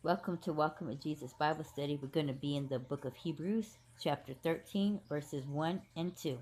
Welcome to Jesus Bible Study. We're going to be in the book of Hebrews, chapter 13, verses 1 and 2.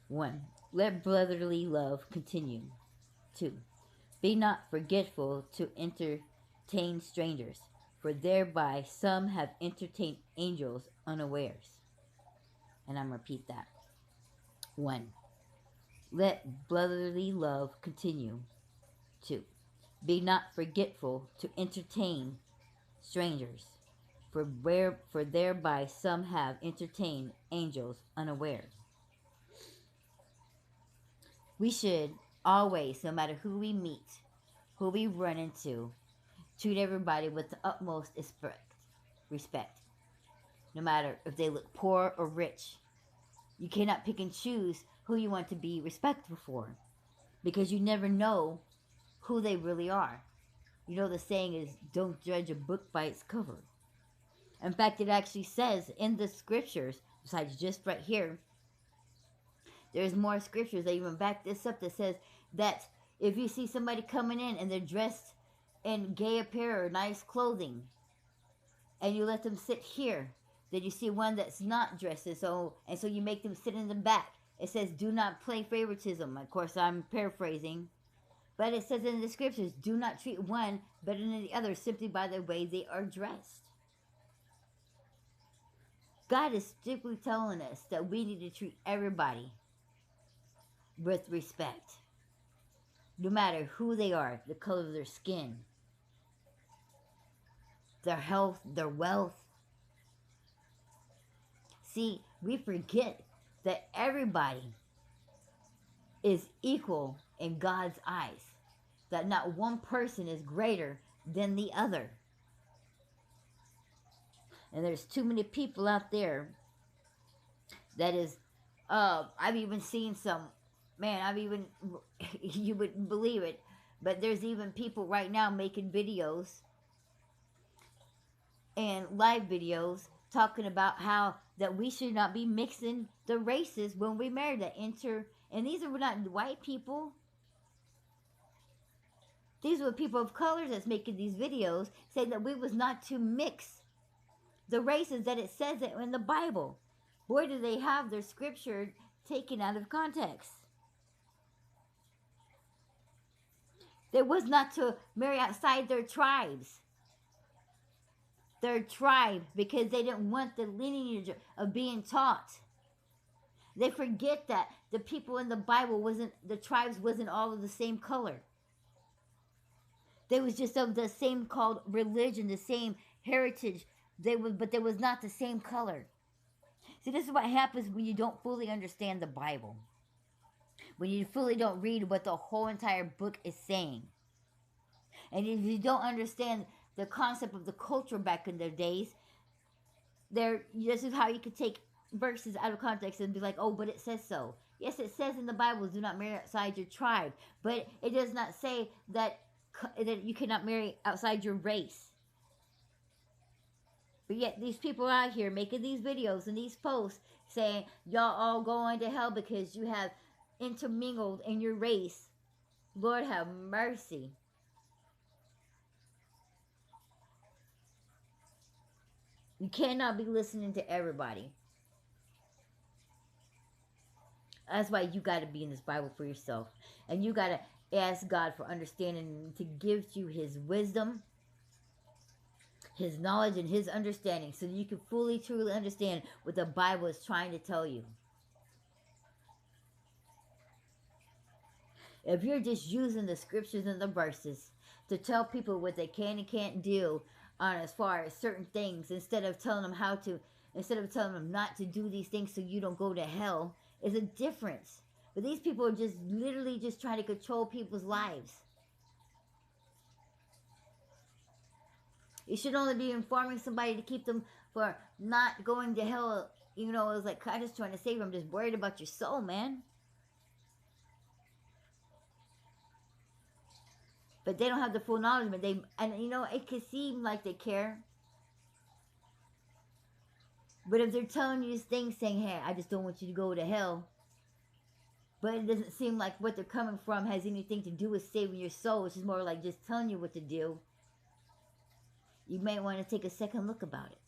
1. Let brotherly love continue. 2. Be not forgetful to entertain strangers, for thereby some have entertained angels unawares. And I'm going to repeat that. 1. Let brotherly love continue. 2. Be not forgetful to entertain strangers, for thereby some have entertained angels unaware. We should always, no matter who we meet, who we run into, treat everybody with the utmost respect. No matter if they look poor or rich. You cannot pick and choose who you want to be respectful for, because you never know who they really are. You know, the saying is, don't judge a book by its cover. In fact, it actually says in the scriptures, besides just right here, there's more scriptures that even back this up, that says that if you see somebody coming in and they're dressed in gay apparel or nice clothing, and you let them sit here, then you see one that's not dressed, and so you make them sit in the back. It says, do not play favoritism. Of course, I'm paraphrasing, but it says in the scriptures, do not treat one better than the other simply by the way they are dressed. God is strictly telling us that we need to treat everybody with respect, no matter who they are, the color of their skin, their health, their wealth. See, we forget that everybody is equal in God's eyes, that not one person is greater than the other. And there's too many people out there that is, I've even seen some, man, you wouldn't believe it, but there's even people right now making videos and live videos talking about how that we should not be mixing the races when we marry, and these are not white people. These were people of color that's making these videos, saying that we was not to mix the races, that it says it in the Bible. Boy, do they have their scripture taken out of context. They was not to marry outside their tribes. Their tribe, because they didn't want the lineage of being taught. They forget that the people in the Bible the tribes wasn't all of the same color. They was just of the same called religion, the same heritage. But they was not the same color. See, this is what happens when you don't fully understand the Bible. When you fully don't read what the whole entire book is saying. And if you don't understand the concept of the culture back in their days, this is how you could take verses out of context and be like, oh, but it says so. Yes, it says in the Bible, do not marry outside your tribe. But it does not say that you cannot marry outside your race. But yet these people out here making these videos and these posts saying, y'all all going to hell because you have intermingled in your race. Lord have mercy. You cannot be listening to everybody. That's why you got to be in this Bible for yourself. And you got to ask God for understanding, to give you his wisdom, his knowledge, and his understanding, so that you can fully, truly understand what the Bible is trying to tell you. If you're just using the scriptures and the verses to tell people what they can and can't do on as far as certain things, instead of telling them not to do these things so you don't go to hell, is a difference. But these people are just literally just trying to control people's lives. You should only be informing somebody to keep them for not going to hell. You know, it was like, I'm just trying to save them. I'm just worried about your soul, man. But they don't have the full knowledge. And you know, it could seem like they care. But if they're telling you these things saying, hey, I just don't want you to go to hell, but it doesn't seem like what they're coming from has anything to do with saving your soul. It's just more like just telling you what to do. you may want to take a second look about it.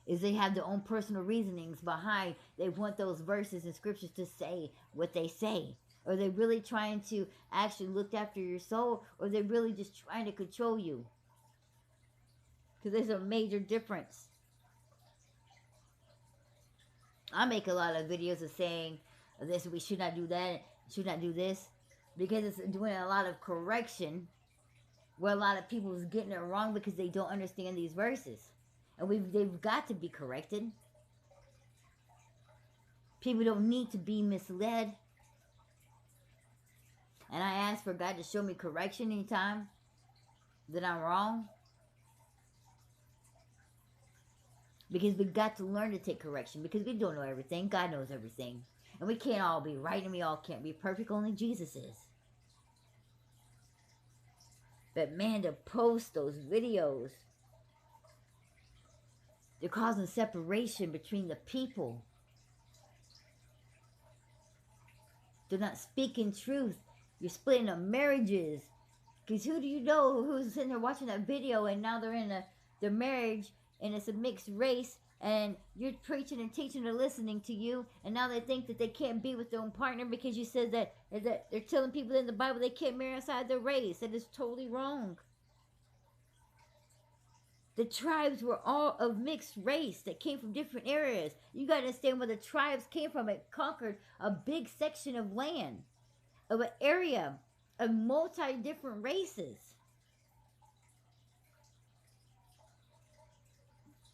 Is they have their own personal reasonings behind they want those verses and scriptures to say what they say. Are they really trying to actually look after your soul, or are they really just trying to control you? Because there's a major difference. I make a lot of videos of saying this, we should not do that, should not do this, because it's doing a lot of correction where a lot of people is getting it wrong because they don't understand these verses. And they've got to be corrected. People don't need to be misled. And I ask for God to show me correction anytime that I'm wrong. Because we've got to learn to take correction. Because we don't know everything. God knows everything. And we can't all be right and we all can't be perfect. Only Jesus is. But man, to post those videos, they're causing separation between the people. They're not speaking truth. You're splitting up marriages. Because who do you know who's sitting there watching that video and now they're in their marriage and it's a mixed race and you're preaching and teaching and listening to you, and now they think that they can't be with their own partner because you said that they're telling people in the Bible they can't marry outside their race. That is totally wrong. The tribes were all of mixed race that came from different areas. You got to understand where the tribes came from. It conquered a big section of land, of an area of multi-different races.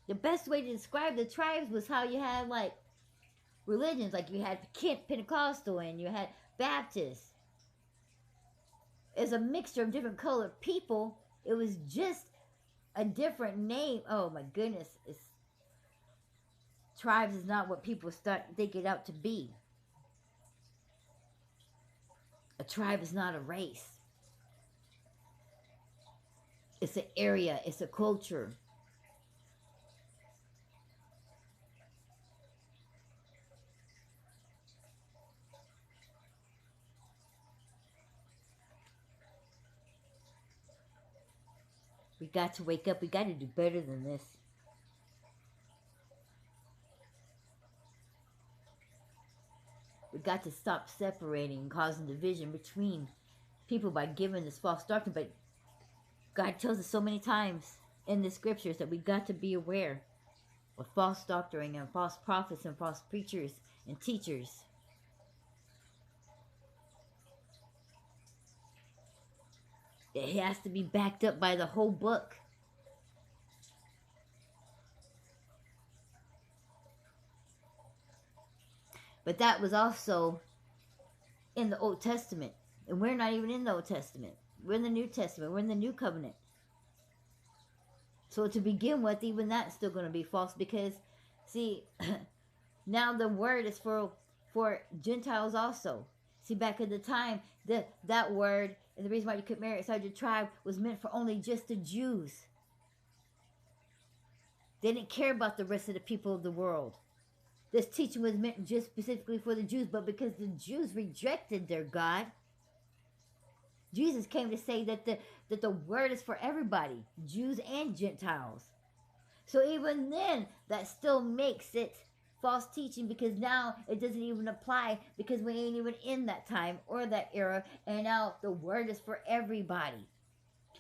The best way to describe the tribes was how you had like religions, like you had Pentecostal and you had Baptist. It's a mixture of different colored people. It was just a different name. Oh my goodness. Tribes is not what people start thinking it out to be. A tribe is not a race. It's an area. It's a culture. We got to wake up. We got to do better than this. We got to stop separating and causing division between people by giving this false doctrine. But God tells us so many times in the scriptures that we got to be aware of false doctrine and false prophets and false preachers and teachers. It has to be backed up by the whole book. But that was also in the Old Testament. And we're not even in the Old Testament. We're in the New Testament. We're in the New Covenant. So to begin with, even that's still going to be false because, see, now the word is for Gentiles also. See, back at the time, that word, and the reason why you couldn't marry outside your tribe was meant for only just the Jews. They didn't care about the rest of the people of the world. This teaching was meant just specifically for the Jews, but because the Jews rejected their God, Jesus came to say that the word is for everybody, Jews and Gentiles. So even then, that still makes it false teaching because now it doesn't even apply because we ain't even in that time or that era, and now the word is for everybody.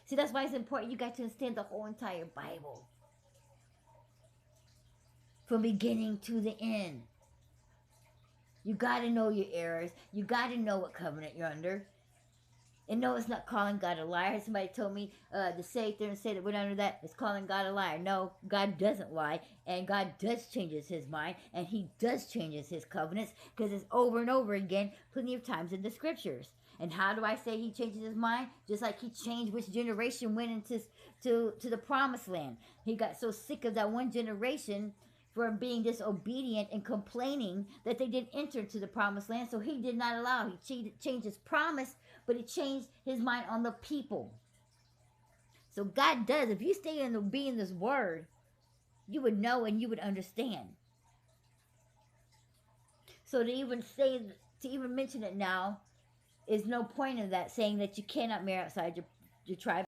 See, that's why it's important you got to understand the whole entire Bible. From beginning to the end. You got to know your errors. You got to know what covenant you're under. And no, it's not calling God a liar. Somebody told me to say it there and say that we're not under that. It's calling God a liar. No, God doesn't lie. And God does changes his mind. And he does changes his covenants. Because it's over and over again, plenty of times in the scriptures. And how do I say he changes his mind? Just like he changed which generation went into to the promised land. He got so sick of that one generation for being disobedient and complaining that they didn't enter into the promised land. So he did not allow. He changed his promise, but he changed his mind on the people. So God does. If you stay in obeying this word, you would know and you would understand. So to even mention it now is no point in that, saying that you cannot marry outside your tribe.